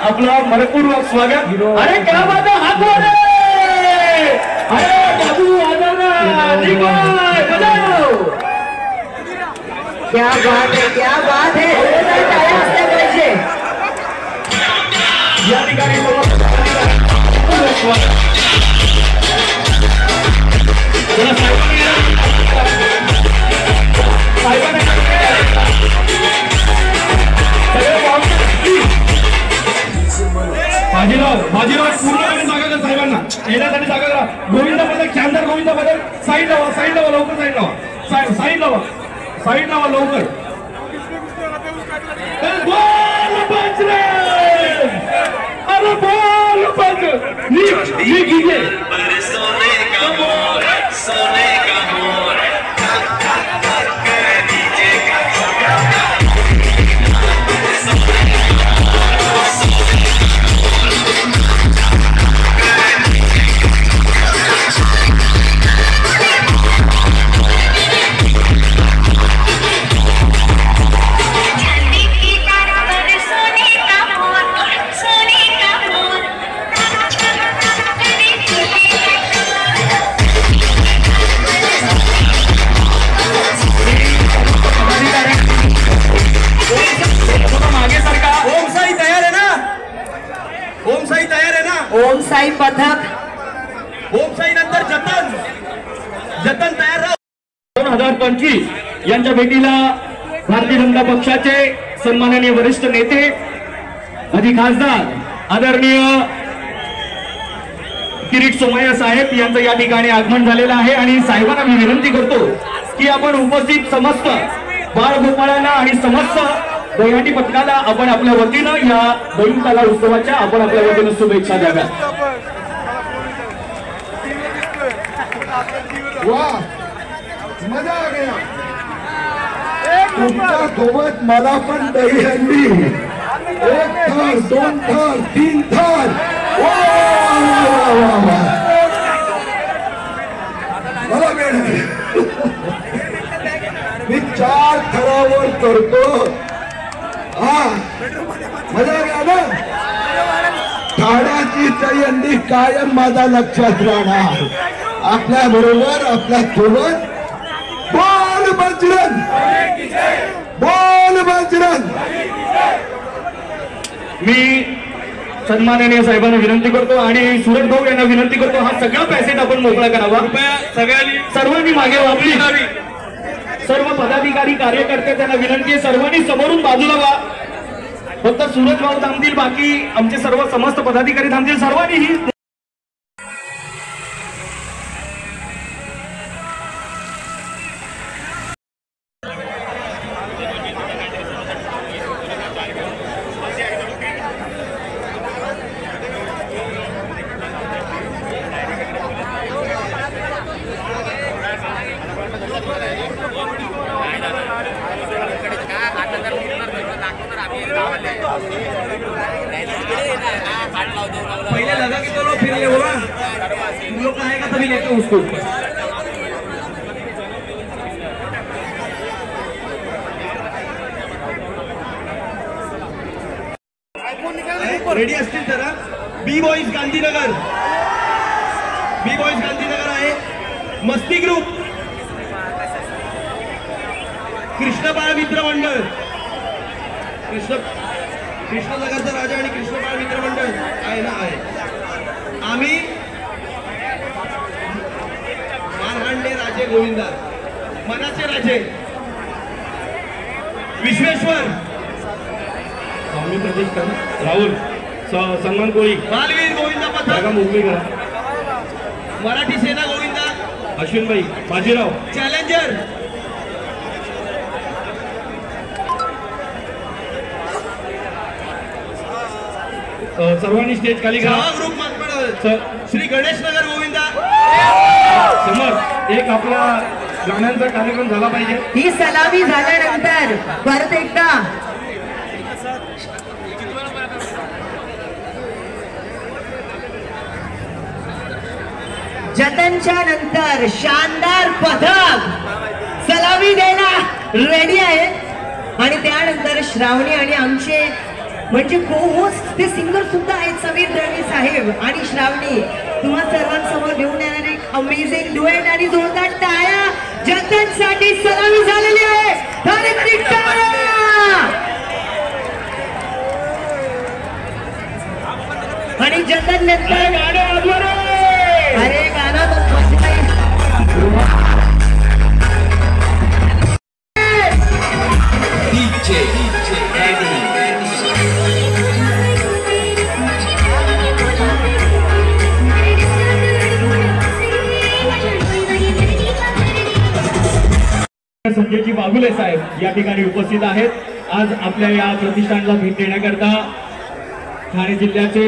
आपलं मनपूर्वक स्वागत। अरे क्या बात है, हाथ वर अरे बाबू क्या बात है, क्या बात है। या ठिकाणी बाजीराव पूर्ण जागा कर साहेबांना येण्यासाठी जागा करा। गोविंदा पदक शानदार गोविंदा पदक साईड लावा लवकर साईड लावा लवकर। अरे बोल ओम साई पथक, ओम साई नंतर जतन तयार राहा। 2025 यांच्या भेटीला भारतीय जनता पक्षाचे सन्माननीय वरिष्ठ नेते माजी खासदार आदरणीय किरीट सोमय्या साहेब यांचं या ठिकाणी आगमन झालेलं आहे आणि साहेबांना मी विनंती करतो की आपण उपस्थित समस्त बाळगोपाळांना आणि समस्त दहीहंडी पथकाला आपण आपल्या वतीनं या बैलकाला उत्सवाच्या आपण आपल्या वतीनं शुभेच्छा द्याव्या। वाह, मजा आ गया। तुमच्या सोबत मला पण दहीहंडी, 1 थार 2 थार 3 थार। मला वेळ मी 4 थरावर करतो। मजा गया ना। ठाण्याची दहीहंडी कायम माझ्या लक्षात राहणार। आपल्या बरोबर आपल्या सोबत बोल बजरंग, बोल बजरंग। मी सन्माननीय साहेबांना विनंती करतो आणि सुरत भाऊ यांना विनंती करतो हा सगळा पॅसेट आपण मोकळा करावा। सर्वांनी मागे वापली, सर्व पदाधिकारी कार्यकर्ते त्यांना विनंती आहे सर्वांनी समोरून बाजूला व्हा। फक्त सुरत भाऊ थांबतील, बाकी आमचे सर्व समस्त पदाधिकारी थांबतील। सर्वांनी ही पहले लगा कि चलो फिर ये होगा, तुम लोग आएगा तभी लेते उसको। रेडी असतील तर बी बॉईज गांधीनगर आहे। मस्ती ग्रुप, कृष्णबाळ मित्र मंडळ, कृष्णनगरचा राजा आणि कृष्णबाळ मित्र मंडळ आहे ना, आहे। आम्ही मारहांडे राजे गोविंदा, मनाचे राजे विश्वेश्वर, स्वामी प्रदेश राहुल, सन्मान कोळी, बालवीर गोविंदा पथक, मुंबई करा, मराठी सेना गोविंदा, अश्विनभाई, बाजीराव, चॅलेंजर, सर्वांनी स्टेज खाली करा। ग्रुप श्री गणेश नगर गोविंदा समोर एक आपला गाण्यांचा कार्यक्रम झाला पाहिजे। ही सलामी झाल्यानंतर परत एकदा जतनच्या नंतर शानदार पथक सलामी द्यायला रेडी आहे आणि त्यानंतर श्रावणी आणि आमचे म्हणजे को होस्ट ते सिंगर सुद्धा आहेत समीर दळवी साहेब आणि श्रावणी. तुम्हा सर्वांसमोर घेऊन येणारे एक अमेझिंग डुएट आणि जोरदार टाळ्या जतनसाठी सलामी झालेली आहे. धन्यवाद टाळ्या. आणि जतन नंतर अरे गाणं तर संजयजी वाघुले साहेब या ठिकाणी उपस्थित आहेत. आज आपल्या या प्रतिष्ठानला भेट देण्याकरता ठाणे जिल्ह्याचे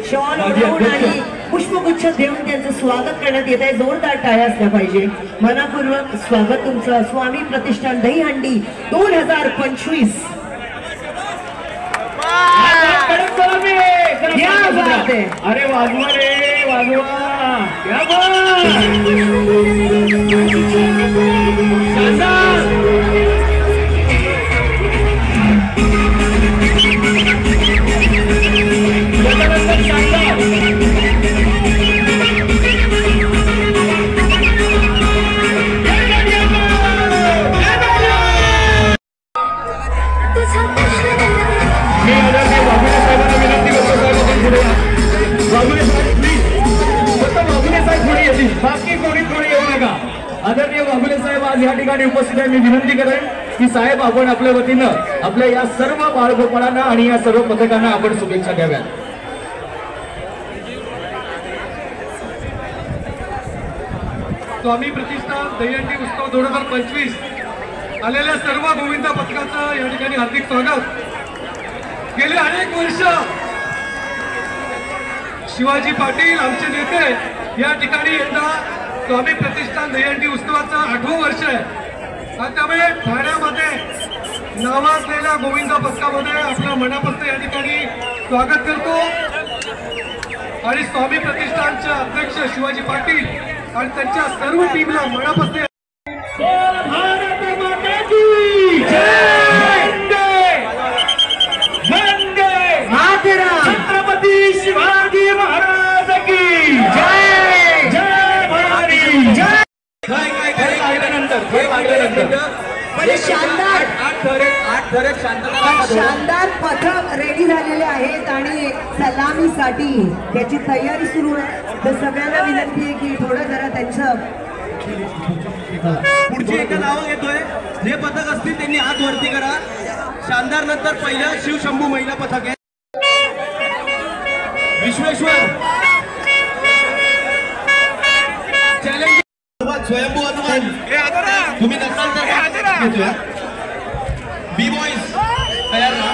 शॉल आणि पुष्पगुच्छ देऊन त्यांचं स्वागत करण्यात येत आहे. जोरदार टाळ्या असल्या पाहिजे. मनापूर्वक स्वागत तुमचं स्वामी प्रतिष्ठान दहीहंडी 2025. अरे वाजवा रे वाजवा. बाकी कोणी येऊ नका. आदरणीय वाघुले साहेब आज या ठिकाणी उपस्थित आहे. मी विनंती करेन की साहेब आपण आपल्या वतीनं आपल्या या सर्व बाळगोपाळांना आणि या सर्व पथकांना आपण शुभेच्छा द्याव्यात. स्वामी प्रतिष्ठान दहीहंडी उत्सव 2025 आलेल्या सर्व गोविंदा पथकाचं या ठिकाणी हार्दिक स्वागत. गेले अनेक वर्ष शिवाजी पाटील आमचे नेते या ठिकाणी यंदा स्वामी प्रतिष्ठान दहीहंडी उत्सवाचं 8वं वर्ष आहे. आणि त्यामुळे ठाण्यामध्ये नावाजलेल्या गोविंदा पथकामध्ये आपलं मनापासून या ठिकाणी स्वागत करतो. आणि स्वामी प्रतिष्ठानचे अध्यक्ष शिवाजी पाटील आणि त्यांच्या सर्व टीमला मनापासून छत्रपती शिवाजी महाराज की जय. जय भवानी जय. शानदार पथक रेडी झालेले आहेत आणि सलामीसाठी त्याची तयारी सुरू आहे. तर सगळ्यांना विनंती आहे की थोडं जरा त्यांचं पुढची एका नावं घेतोय. जे पथक असतील त्यांनी हात वरती करा. शानदार नंतर पहिलं शिवशंभू महिला पथक आहे. विश्वेश्वर चॅलेंज स्वयंभू हनुमान तुम्ही नसाल तर घेतोय. बी बॉईज तयार ना.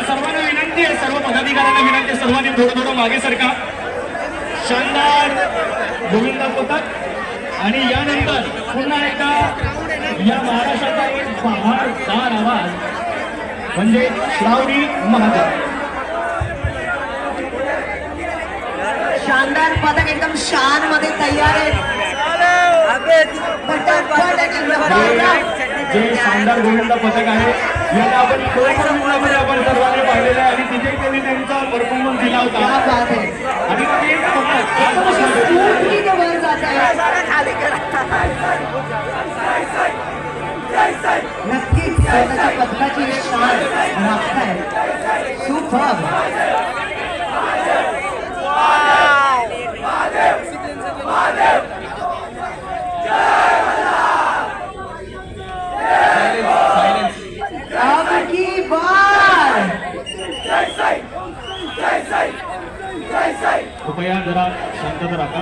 सर्वांना विनंती आहे सर्व पदाधिकाऱ्यांना विनंती आहे सर्वांनी थोडं मागे सरका. शानदार गोविंदा पथक आणि यानंतर पुन्हा एकदा या महाराष्ट्राचा एक बहारदार आवाज म्हणजे श्रावणी महादेव. शानदार पथक एकदम शान मध्ये तयार आहे. जे शानदार गोविंदा पथक आहे याला आपण कोकणामध्ये आपण सर्वांनी पाहिलेलं आहे आणि तिथे त्यांनी त्यांचा परफॉर्मन्स दिला होता. आणि ते नक्कीच स्वतःच्या पथकाची शान राखताय. सुपर. अब की बार कृपया जरा शांतता राखा.